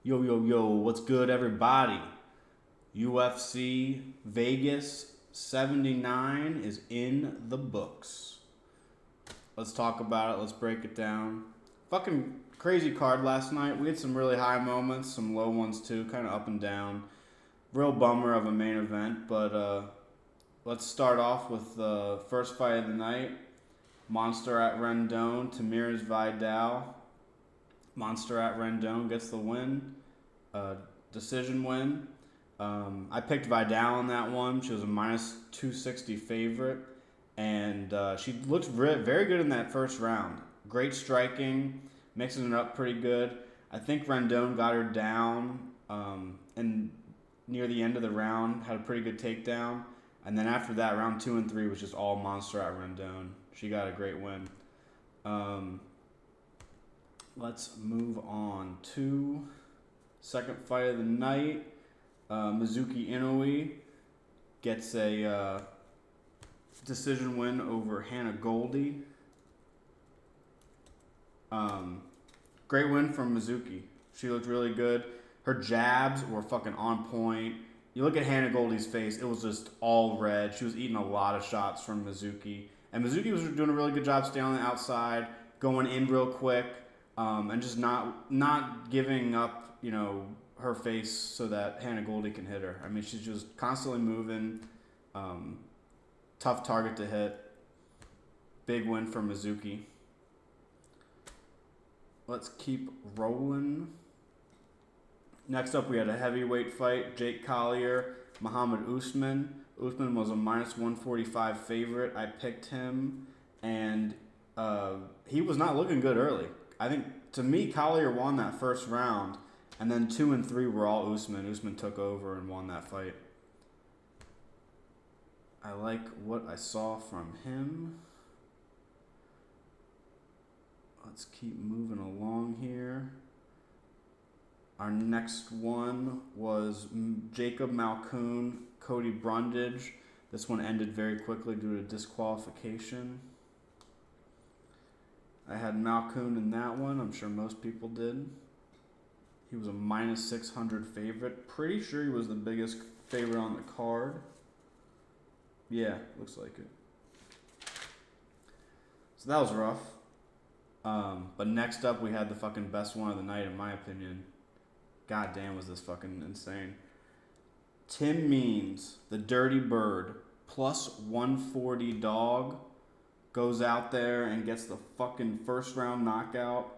Yo, yo, yo, what's good, everybody? UFC Vegas 79 is in the books. Let's talk about it. Let's break it down. Fucking crazy card last night. We had some really high moments, some low ones too, kind of up and down. Real bummer of a main event, but let's start off with the first fight of the night. Monster at Rendon, Tamires Vidal. Monster at Rendon gets the win. Uh, Decision win. I picked Vidal on that one. She was a minus 260 favorite, and she looked very good in that first round. Great striking, mixing it up pretty good. I think Rendon got her down, and near the end of the round had a pretty good takedown. And then after that, round 2 and 3 was just all Monster at Rendon. She got a great win. Um, let's move on to second fight of the night. Mizuki Inoue gets a decision win over Hannah Goldie. Great win from Mizuki. She looked really good. Her jabs were fucking on point. You look at Hannah Goldie's face, it was just all red. She was eating a lot of shots from Mizuki. And Mizuki was doing a really good job staying on the outside, going in real quick, and just not giving up, her face so that Hannah Goldie can hit her. I mean, she's just constantly moving. Tough target to hit. Big win for Mizuki. Let's keep rolling. Next up, we had a heavyweight fight. Jake Collier, Muhammad Usman. Usman was a minus 145 favorite. I picked him, and he was not looking good early. I think, to me, Collier won that first round. And then 2 and 3 were all Usman. Usman took over and won that fight. I like what I saw from him. Let's keep moving along here. Our next one was Jacob Malkoun, Cody Brundage. This one ended very quickly due to disqualification. I had Malkoun in that one. I'm sure most people did. He was a minus 600 favorite. Pretty sure he was the biggest favorite on the card. Yeah, looks like it. So that was rough. But next up, we had the fucking best one of the night, in my opinion. God damn, was this fucking insane. Tim Means, the Dirty Bird, plus 140 dog, goes out there and gets the fucking first round knockout.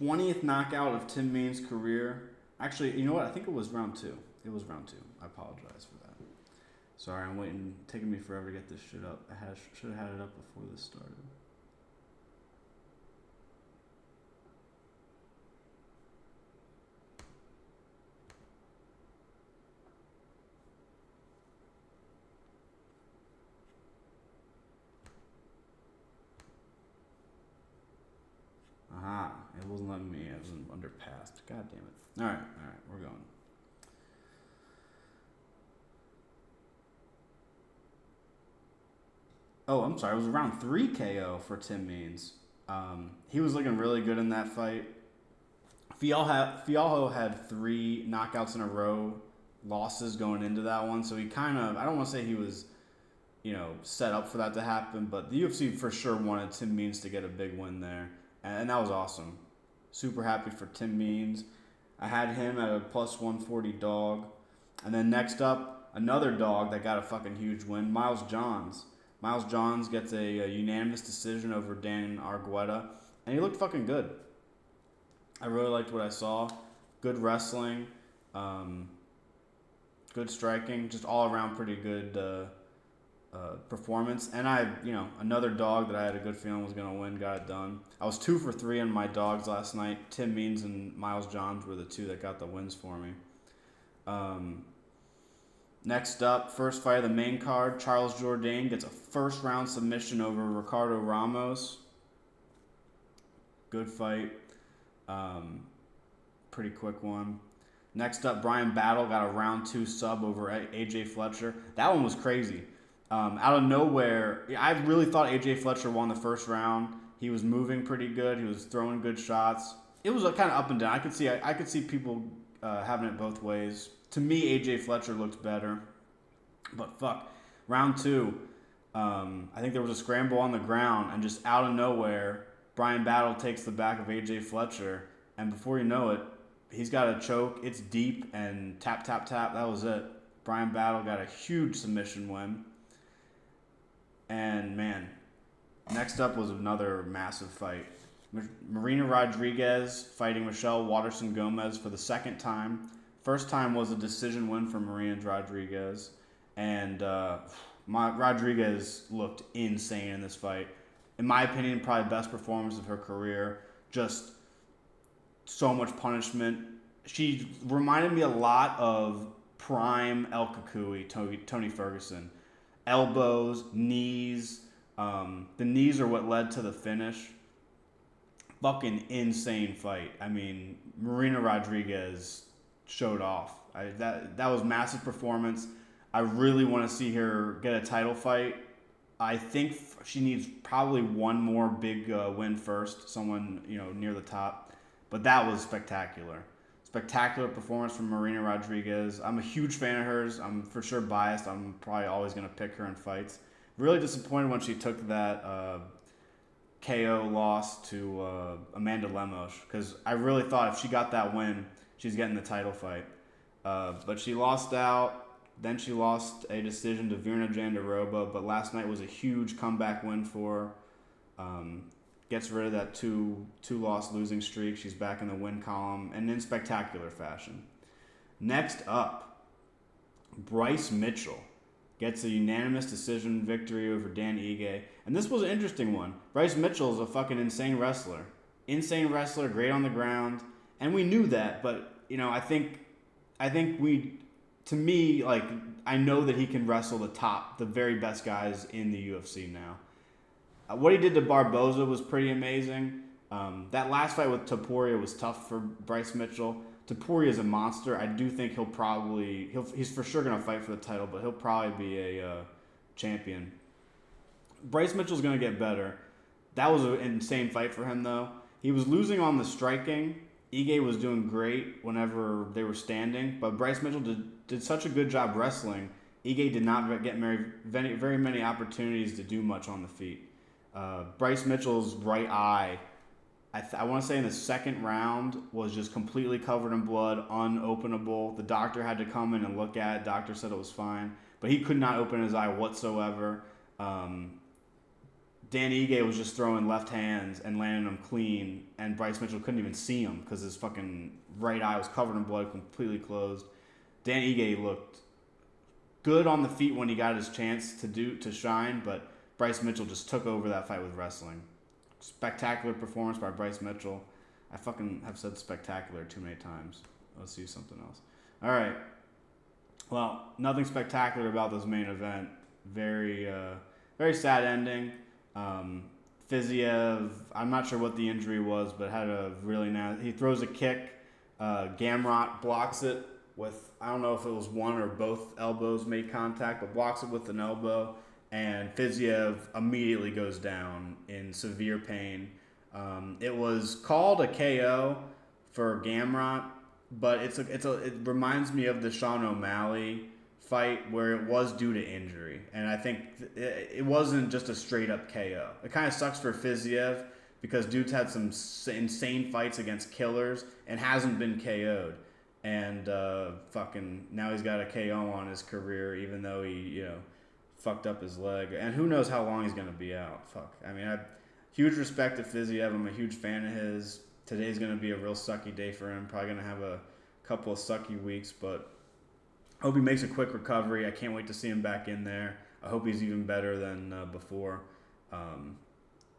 20th knockout of Tim Means' career. Actually, you know what? I think it was round 2. It was round 2. I apologize for that. Sorry, I'm waiting. Taking me forever to get this shit up. I should have had it up before this started. Aha, it wasn't letting me. It was underpassed. God damn it. All right, we're going. Oh, I'm sorry. It was around 3 KO for Tim Means. He was looking really good in that fight. Fialho had 3 knockouts in a row, losses going into that one. So he kind of, I don't want to say he was, set up for that to happen, but the UFC for sure wanted Tim Means to get a big win there. And that was awesome. Super happy for Tim Means. I had him at a plus 140 dog. And then next up, another dog that got a fucking huge win, Miles Johns. Miles Johns gets a unanimous decision over Dan Argueta. And he looked fucking good. I really liked what I saw. Good wrestling. Good striking. Just all around pretty good performance. And another dog that I had a good feeling was going to win, got it done. I was 2 for 3 on my dogs last night. Tim Means and Miles Johns were the 2 that got the wins for me. Next up, first fight of the main card, Charles Jourdain gets a first round submission over Ricardo Ramos. Good fight. Pretty quick one. Next up, Brian Battle got a round 2 sub over AJ Fletcher. That one was crazy. Out of nowhere, I really thought AJ Fletcher won the first round. He was moving pretty good. He was throwing good shots. it was kind of up and down. I could see people having it both ways. To me, AJ Fletcher looked better, but fuck, round 2. I think there was a scramble on the ground, and just out of nowhere, Brian Battle takes the back of AJ Fletcher, and before you know it, he's got a choke. It's deep, and tap, tap, tap. That was it. Brian Battle got a huge submission win. And, man, next up was another massive fight. Marina Rodriguez fighting Michelle Waterson-Gomez for the second time. First time was a decision win for Marina Rodriguez. And Rodriguez looked insane in this fight. In my opinion, probably best performance of her career. Just so much punishment. She reminded me a lot of prime El Kukui, Tony Ferguson. Elbows, knees. The knees are what led to the finish. Fucking insane fight. I mean, Marina Rodriguez showed off. That was massive performance. I really want to see her get a title fight. I think she needs probably one more big win first, someone near the top. But that was spectacular. Spectacular performance from Marina Rodriguez. I'm a huge fan of hers. I'm for sure biased. I'm probably always going to pick her in fights. Really disappointed when she took that KO loss to Amanda Lemos, because I really thought if she got that win, she's getting the title fight. But she lost out. Then she lost a decision to Virna Jandiroba, but last night was a huge comeback win for her. Gets rid of that two-loss losing streak. She's back in the win column, and in spectacular fashion. Next up, Bryce Mitchell gets a unanimous decision victory over Dan Ige. And this was an interesting one. Bryce Mitchell is a fucking insane wrestler. Insane wrestler, great on the ground. And we knew that, but, I think to me, like, I know that he can wrestle the very best guys in the UFC now. What he did to Barboza was pretty amazing. That last fight with Topuria was tough for Bryce Mitchell. Topuria is a monster. I do think he's for sure going to fight for the title, but he'll probably be a champion. Bryce Mitchell's going to get better. That was an insane fight for him, though. He was losing on the striking. Ige was doing great whenever they were standing, but Bryce Mitchell did such a good job wrestling. Ige did not get very many opportunities to do much on the feet. Bryce Mitchell's right eye, I want to say in the second round, was just completely covered in blood, unopenable. The doctor had to come in and look at it. Doctor said it was fine, but he could not open his eye whatsoever. Dan Ige was just throwing left hands and landing them clean, and Bryce Mitchell couldn't even see him because his fucking right eye was covered in blood, completely closed. Dan Ige looked good on the feet when he got his chance to shine, but Bryce Mitchell just took over that fight with wrestling. Spectacular performance by Bryce Mitchell. I fucking have said spectacular too many times. Let's do something else. All right. Well, nothing spectacular about this main event. Very, very sad ending. Fiziev, I'm not sure what the injury was, but had a really he throws a kick. Gamrot blocks it with, I don't know if it was one or both elbows made contact, but blocks it with an elbow. And Fiziev immediately goes down in severe pain. It was called a KO for Gamrot, but it reminds me of the Sean O'Malley fight where it was due to injury, and I think it wasn't just a straight up KO. It kind of sucks for Fiziev because dude's had some insane fights against killers and hasn't been KO'd, and fucking now he's got a KO on his career, even though he fucked up his leg, and who knows how long he's gonna be out. Fuck. I mean, I huge respect to Fiziev. I'm a huge fan of his. Today's gonna be a real sucky day for him. Probably gonna have a couple of sucky weeks, but hope he makes a quick recovery. I can't wait to see him back in there. I hope he's even better than before.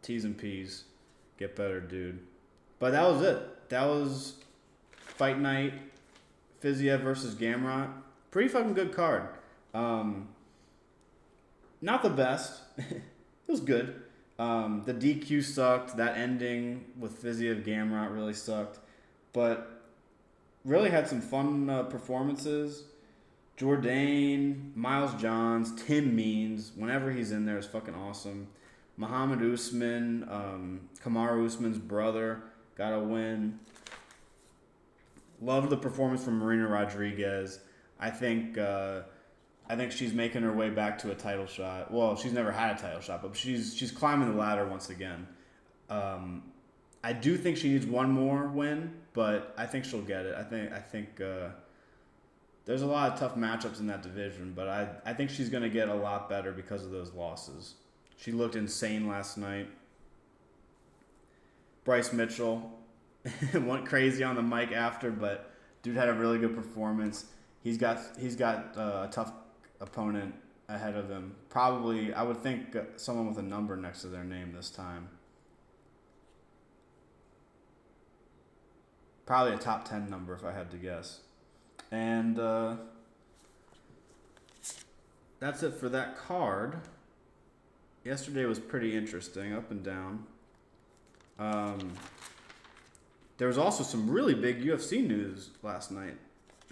T's and P's. Get better, dude. But that was it. That was Fight Night. Fiziev versus Gamrot. Pretty fucking good card. Not the best. It was good. The DQ sucked. That ending with Fiziev Gamrot really sucked. But really had some fun performances. Jourdain, Miles Johns, Tim Means, whenever he's in there, is fucking awesome. Muhammad Usman, Kamaru Usman's brother, got a win. Love the performance from Marina Rodriguez. I think she's making her way back to a title shot. Well, she's never had a title shot, but she's climbing the ladder once again. I do think she needs one more win, but I think she'll get it. I think there's a lot of tough matchups in that division, but I think she's going to get a lot better because of those losses. She looked insane last night. Bryce Mitchell went crazy on the mic after, but dude had a really good performance. He's got a tough opponent ahead of him. Probably, I would think someone with a number next to their name this time. Probably a top 10 number if I had to guess. And that's it for that card. Yesterday was pretty interesting, up and down. There was also some really big UFC news last night,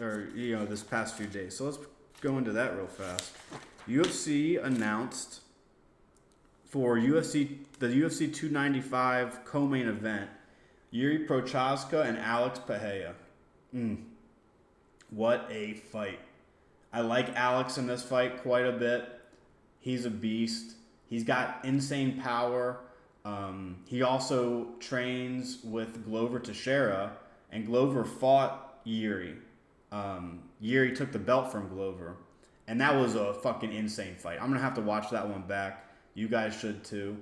or this past few days. So let's go into that real fast. UFC announced for the UFC 295 co-main event, Yuri Prochazka and Alex Pereira. What a fight. I like Alex in this fight quite a bit. He's a beast. He's got insane power. He also trains with Glover Teixeira, and Glover fought Yuri. Yuri took the belt from Glover, and that was a fucking insane fight. I'm going to have to watch that one back. You guys should too.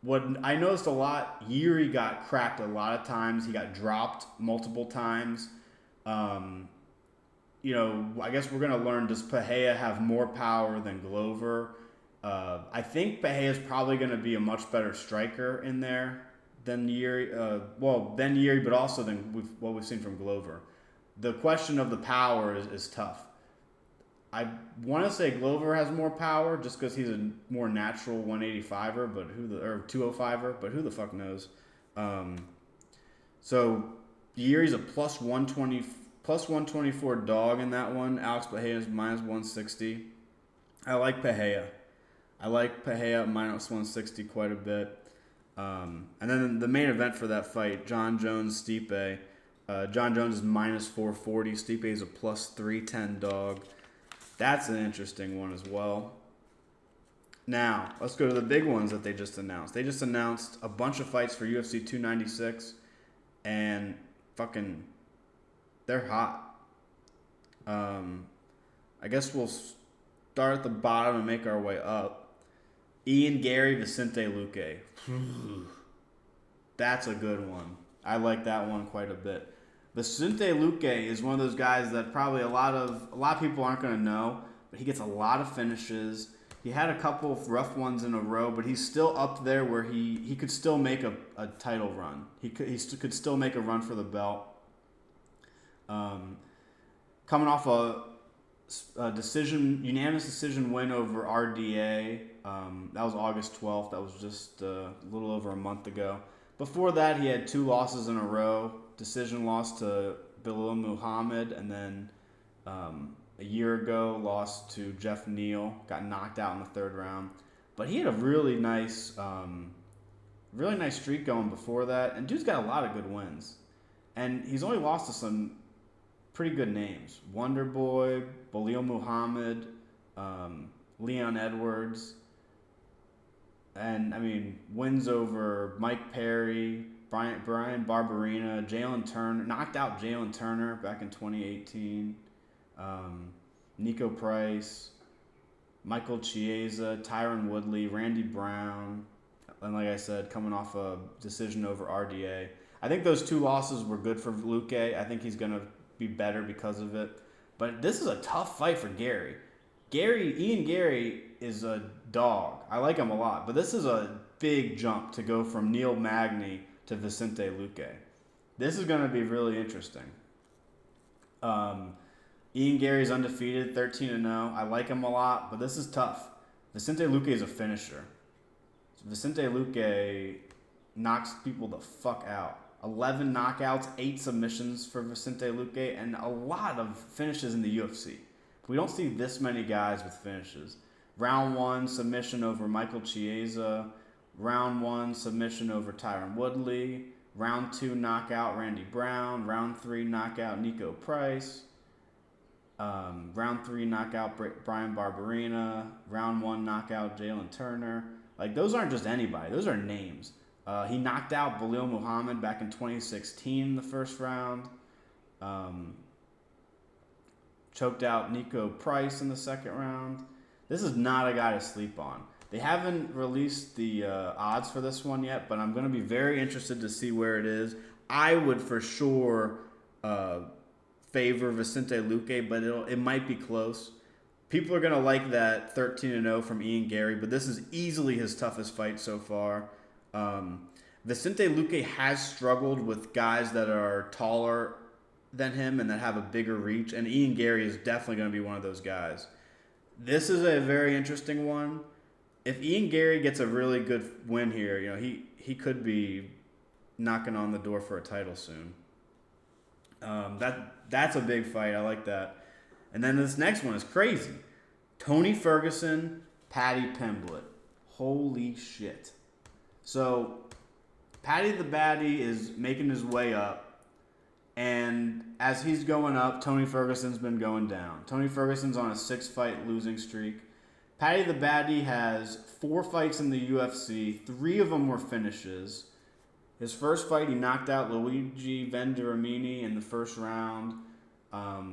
What I noticed a lot, Yuri got cracked a lot of times. He got dropped multiple times. I guess we're going to learn, does Pereira have more power than Glover? I think Pereira is probably going to be a much better striker in there than Yuri. Than Yuri, but also than what we've seen from Glover. The question of the power is tough. I want to say Glover has more power just because he's a more natural 185er, or 205er, but who the fuck knows? So Yuri's a plus 124 dog in that one. Alex Pereira is minus 160. I like Pereira. Minus 160 quite a bit. And then the main event for that fight, John Jones, Stipe. John Jones is minus 440. Stipe is a plus 310 dog. That's an interesting one as well. Now, let's go to the big ones that they just announced. They just announced a bunch of fights for UFC 296, and fucking, they're hot. I guess we'll start at the bottom and make our way up. Ian Gary, Vicente Luque. That's a good one. I like that one quite a bit. Vicente Luque is one of those guys that probably a lot of people aren't going to know, but he gets a lot of finishes. He had a couple of rough ones in a row, but he's still up there where he could still make a title run. He could still make a run for the belt. Coming off a unanimous decision win over RDA. That was August 12th. That was just a little over a month ago. Before that, he had 2 losses in a row. Decision loss to Bilal Muhammad, and then a year ago lost to Jeff Neal. Got knocked out in the 3rd round. But he had a really nice streak going before that, and dude's got a lot of good wins. And he's only lost to some pretty good names: Wonder Boy, Bilal Muhammad, Leon Edwards. And, wins over Mike Perry, Brian Barberina, Jalen Turner, knocked out Jalen Turner back in 2018, Nico Price, Michael Chiesa, Tyron Woodley, Randy Brown, and like I said, coming off a decision over RDA. I think those 2 losses were good for Luque. I think he's going to be better because of it. But this is a tough fight for Gary. Ian Gary is a dog. I like him a lot. But this is a big jump to go from Neil Magny to Vicente Luque. This is going to be really interesting. Ian Gary's undefeated, 13-0. I like him a lot, but this is tough. Vicente Luque is a finisher. Vicente Luque knocks people the fuck out. 11 knockouts, 8 submissions for Vicente Luque, and a lot of finishes in the UFC. We don't see this many guys with finishes. Round 1, submission over Michael Chiesa. Round 1, submission over Tyron Woodley. Round 2 knockout Randy Brown. Round 3 knockout Nico Price. Round 3 knockout Brian Barberina. Round 1 knockout Jalen Turner. Like, those aren't just anybody. Those are names. He knocked out Belal Muhammad back in 2016 in the first round. Choked out Nico Price in the second round. This is not a guy to sleep on. They haven't released the odds for this one yet, but I'm going to be very interested to see where it is. I would for sure favor Vicente Luque, but it might be close. People are going to like that 13-0 from Ian Gary, but this is easily his toughest fight so far. Vicente Luque has struggled with guys that are taller than him and that have a bigger reach, and Ian Gary is definitely going to be one of those guys. This is a very interesting one. If Ian Gary gets a really good win here, he could be knocking on the door for a title soon. That's a big fight. I like that. And then this next one is crazy. Tony Ferguson, Paddy Pimblett. Holy shit. So, Paddy the Baddy is making his way up. And as he's going up, Tony Ferguson's been going down. Tony Ferguson's on a 6-fight losing streak. Paddy the Baddy has 4 fights in the UFC. 3 of them were finishes. His first fight, he knocked out Luigi Venturamini in the first round.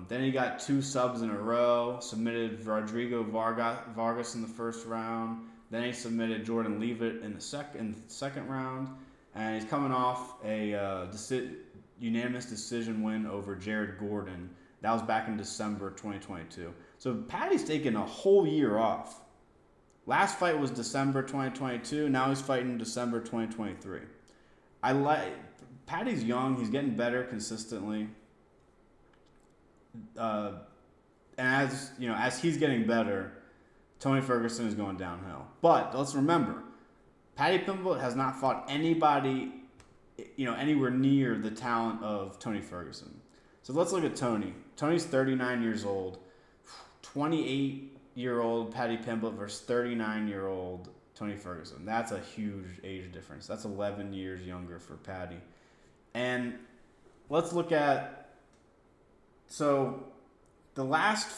Then he got 2 subs in a row. Submitted Rodrigo Vargas in the first round. Then he submitted Jordan Leavitt in the second round. And he's coming off a unanimous decision win over Jared Gordon. That was back in December 2022. So Paddy's taken a whole year off. Last fight was December 2022. Now he's fighting December 2023. Paddy's young. He's getting better consistently. And as he's getting better, Tony Ferguson is going downhill. But let's remember, Paddy Pimblett has not fought anybody, anywhere near the talent of Tony Ferguson. So let's look at Tony. Tony's 39 years old. 28-year-old Paddy Pimblett versus 39-year-old Tony Ferguson. That's a huge age difference. That's 11 years younger for Paddy. And let's look at, so the last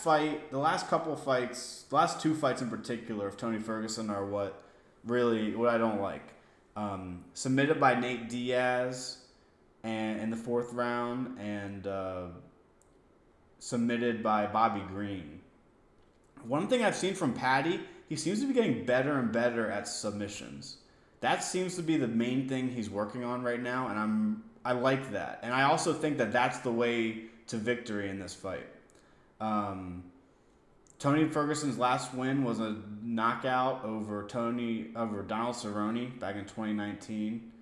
couple fights, the last 2 fights in particular of Tony Ferguson are what I don't like. Submitted by Nate Diaz in the 4th round, and submitted by Bobby Green. One thing I've seen from Paddy, he seems to be getting better and better at submissions. That seems to be the main thing he's working on right now, and I like that. And I also think that that's the way to victory in this fight. Tony Ferguson's last win was a knockout over Donald Cerrone back in 2019.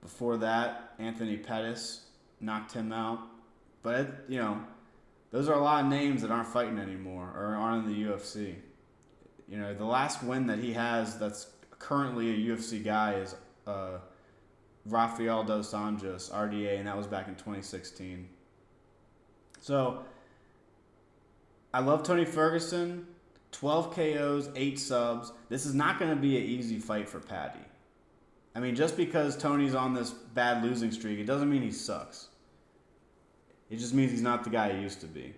Before that, Anthony Pettis knocked him out. But those are a lot of names that aren't fighting anymore or aren't in the UFC. The last win that he has that's currently a UFC guy is Rafael dos Anjos, RDA, and that was back in 2016. So, I love Tony Ferguson. 12 KOs, 8 subs. This is not going to be an easy fight for Paddy. I mean, just because Tony's on this bad losing streak, it doesn't mean he sucks. It just means he's not the guy he used to be.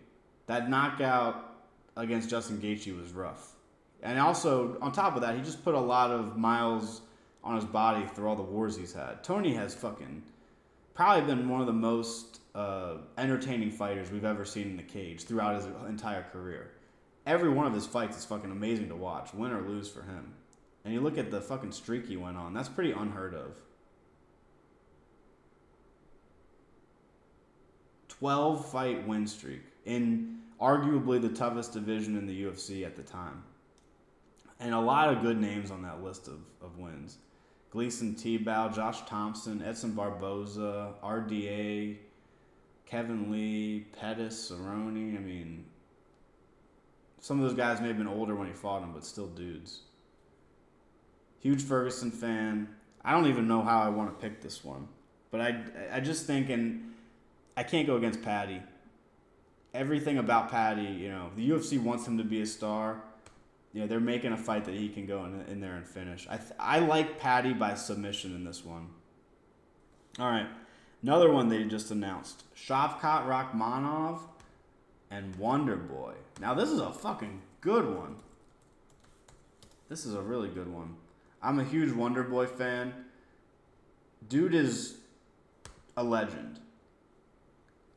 That knockout against Justin Gaethje was rough. And also, on top of that, he just put a lot of miles on his body through all the wars he's had. Tony has probably been one of the most entertaining fighters we've ever seen in the cage throughout his entire career. Every one of his fights is fucking amazing to watch, win or lose for him. And you look at the fucking streak he went on, that's pretty unheard of. 12-fight win streak in arguably the toughest division in the UFC at the time. And a lot of good names on that list of wins. Gleason Tebow, Josh Thompson, Edson Barboza, RDA, Kevin Lee, Pettis, Cerrone. I mean, some of those guys may have been older when he fought them, but still dudes. Huge Ferguson fan. I don't even know how I want to pick this one. But I just think, and I can't go against Paddy. Everything about Paddy, the UFC wants him to be a star. They're making a fight that he can go in there and finish. I like Paddy by submission in this one. All right. Another one they just announced. Shavkat Rakhmonov and Wonder Boy. Now this is a fucking good one. This is a really good one. I'm a huge Wonder Boy fan. Dude is a legend.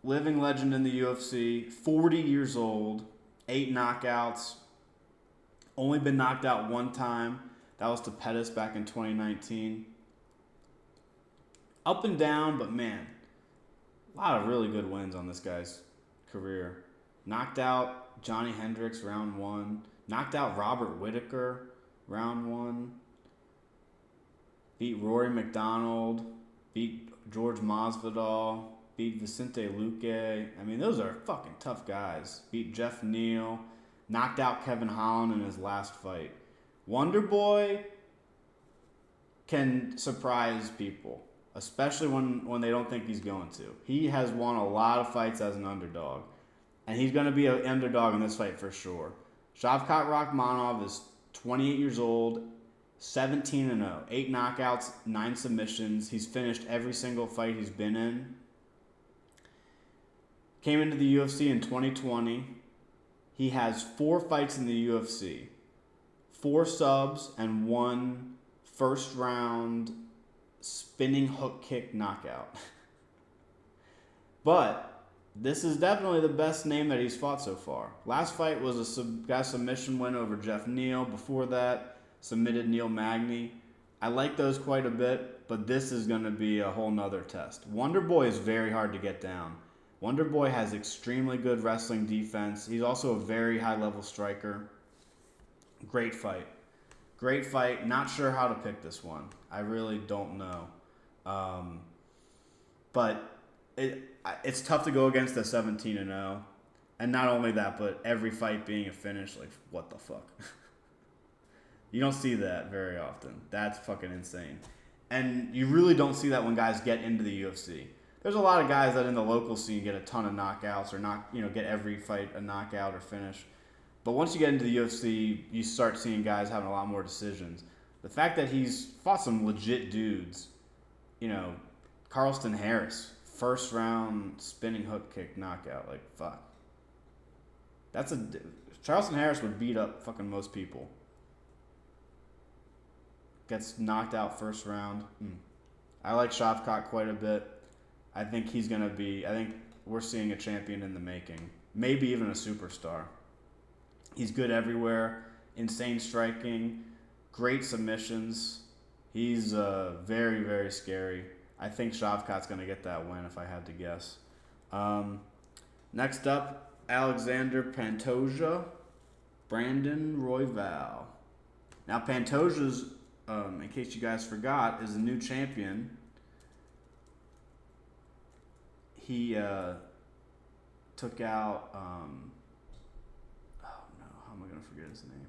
Living legend in the UFC. 40 years old. 8 knockouts. Only been knocked out one time. That was to Pettis back in 2019. Up and down, but man, a lot of really good wins on this guy's career. Knocked out Johnny Hendricks round 1. Knocked out Robert Whittaker round 1. Beat Rory McDonald. Beat George Masvidal. Beat Vicente Luque. I mean, those are fucking tough guys. Beat Jeff Neal. Knocked out Kevin Holland in his last fight. Wonder Boy can surprise people, especially when they don't think he's going to. He has won a lot of fights as an underdog, and he's going to be an underdog in this fight for sure. Shavkat Rakhmonov is 28 years old, 17-0, 8 knockouts, 9 submissions. He's finished every single fight he's been in. Came into the UFC in 2020. He has 4 fights in the UFC, 4 subs, and 1 first round spinning hook kick knockout. But this is definitely the best name that he's fought so far. Last fight was a submission win over Jeff Neal. Before that, submitted Neil Magny. I like those quite a bit, but this is going to be a whole nother test. Wonder Boy is very hard to get down. Wonder Boy has extremely good wrestling defense. He's also a very high-level striker. Great fight. Great fight. Not sure how to pick this one. I really don't know. But it's tough to go against a 17-0. And not only that, but every fight being a finish. Like, what the fuck? You don't see that very often. That's fucking insane. And you really don't see that when guys get into the UFC. There's a lot of guys that in the local scene get a ton of knockouts or get every fight a knockout or finish. But once you get into the UFC, you start seeing guys having a lot more decisions. The fact that he's fought some legit dudes, Carlston Harris, first round spinning hook kick knockout, like fuck. Charleston Harris would beat up fucking most people. Gets knocked out first round. I like Shavkat quite a bit. I think we're seeing a champion in the making. Maybe even a superstar. He's good everywhere. Insane striking. Great submissions. He's very, very scary. I think Shavkat's going to get that win if I had to guess. Next up, Alexander Pantoja, Brandon Royval. Now Pantoja's, in case you guys forgot, is the new champion. He took out, how am I going to forget his name?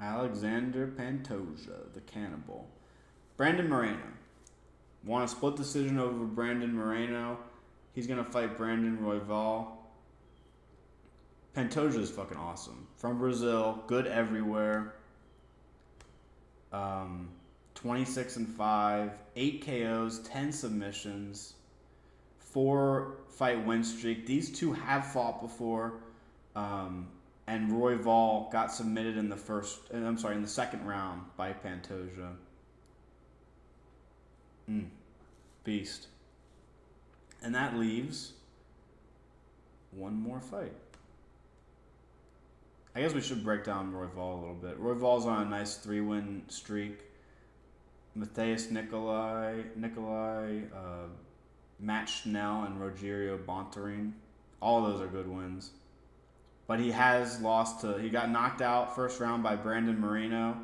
Alexander Pantoja, the cannibal. Brandon Moreno. Want a split decision over Brandon Moreno. He's going to fight Brandon Royval. Pantoja is fucking awesome. From Brazil, good everywhere. 26-5, 8 KOs, 10 submissions, 4-fight win streak. These two have fought before, and Royval got submitted in the second round by Pantoja. Beast. And that leaves one more fight. I guess we should break down Royval a little bit. Royval's on a nice 3-win streak. Matheus Nicolai, Matt Schnell, and Rogerio Bontorin. All of those are good wins. But he has he got knocked out first round by Brandon Moreno,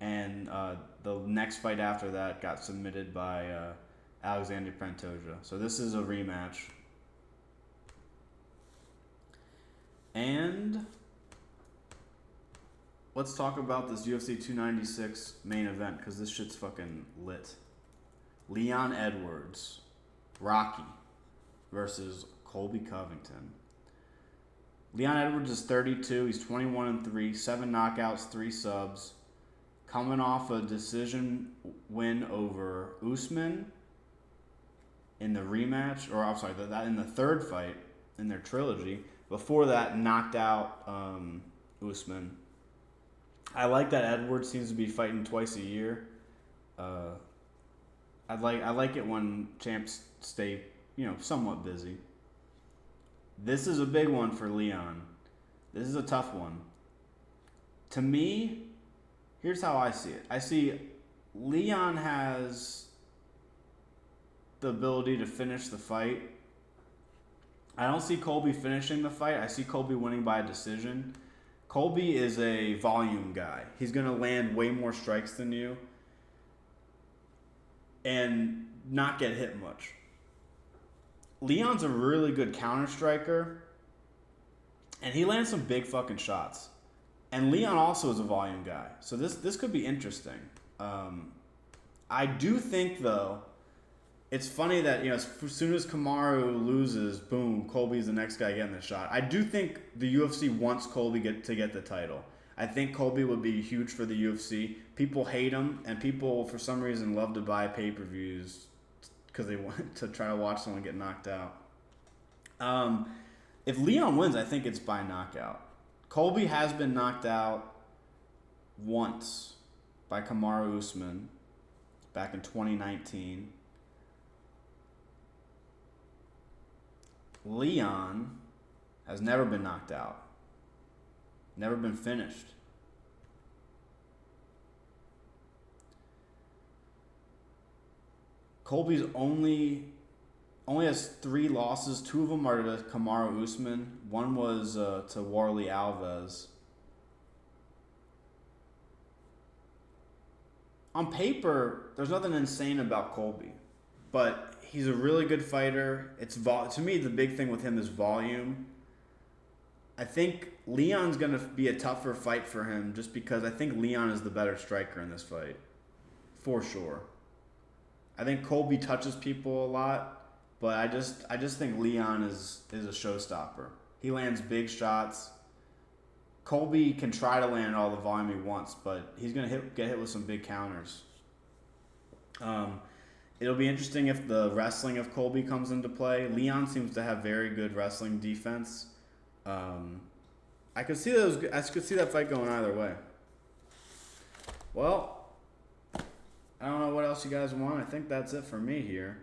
and the next fight after that got submitted by Alexander Pantoja. So this is a rematch. And let's talk about this UFC 296 main event, because this shit's fucking lit. Leon Edwards, Rocky, versus Colby Covington. Leon Edwards is 32. He's 21-3, 7 knockouts, 3 subs. Coming off a decision win over Usman in the rematch, or I'm sorry, that in the third fight in their trilogy. Before that, knocked out Usman. I like that Edwards seems to be fighting twice a year. I like it when champs stay, somewhat busy. This is a big one for Leon. This is a tough one. To me, here's how I see it. I see Leon has the ability to finish the fight. I don't see Colby finishing the fight. I see Colby winning by a decision. Colby is a volume guy. He's going to land way more strikes than you and not get hit much. Leon's a really good counter striker, and he lands some big fucking shots. And Leon also is a volume guy, so this could be interesting. I do think, though, it's funny that as soon as Kamaru loses, boom, Colby's the next guy getting the shot. I do think the UFC wants Colby to get the title. I think Colby would be huge for the UFC. People hate him, and people, for some reason, love to buy pay-per-views because they want to try to watch someone get knocked out. If Leon wins, I think it's by knockout. Colby has been knocked out once by Kamaru Usman back in 2019. Leon has never been knocked out. Never been finished. Colby's only has 3 losses. 2 of them are to Kamaru Usman. One was to Warley Alves. On paper, there's nothing insane about Colby, but he's a really good fighter. To me, the big thing with him is volume. I think Leon's going to be a tougher fight for him just because I think Leon is the better striker in this fight. For sure. I think Colby touches people a lot, but I just think Leon is a showstopper. He lands big shots. Colby can try to land all the volume he wants, but he's going to get hit with some big counters. It'll be interesting if the wrestling of Colby comes into play. Leon seems to have very good wrestling defense. I could see that fight going either way. Well, I don't know what else you guys want. I think that's it for me here.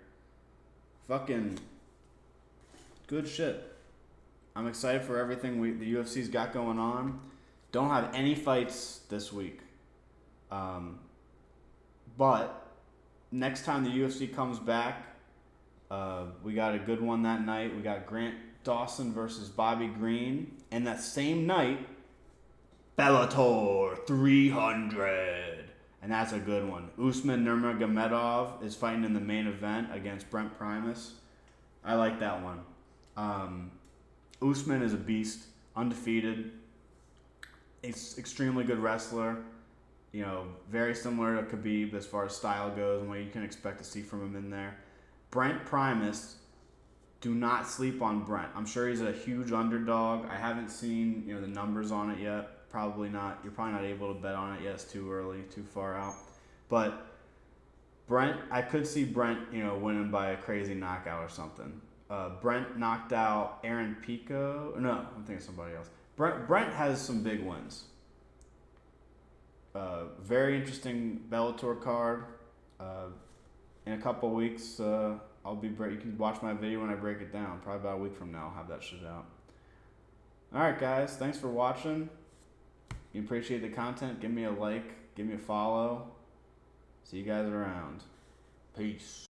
Fucking good shit. I'm excited for everything the UFC's got going on. Don't have any fights this week. But next time the UFC comes back, we got a good one that night. We got Grant Dawson versus Bobby Green. And that same night, Bellator 300. And that's a good one. Usman Nurmagomedov is fighting in the main event against Brent Primus. I like that one. Usman is a beast, undefeated. He's extremely good wrestler. Very similar to Khabib as far as style goes and what you can expect to see from him in there. Brent Primus, do not sleep on Brent. I'm sure he's a huge underdog. I haven't seen the numbers on it yet. Probably not. You're probably not able to bet on it yet. It's too early, too far out. But Brent, I could see Brent, winning by a crazy knockout or something. Brent knocked out Aaron Pico. No, I'm thinking of somebody else. Brent has some big wins. Very interesting Bellator card. In a couple of weeks, you can watch my video when I break it down. Probably about a week from now, I'll have that shit out. All right, guys. Thanks for watching. You appreciate the content, give me a like, give me a follow. See you guys around. Peace.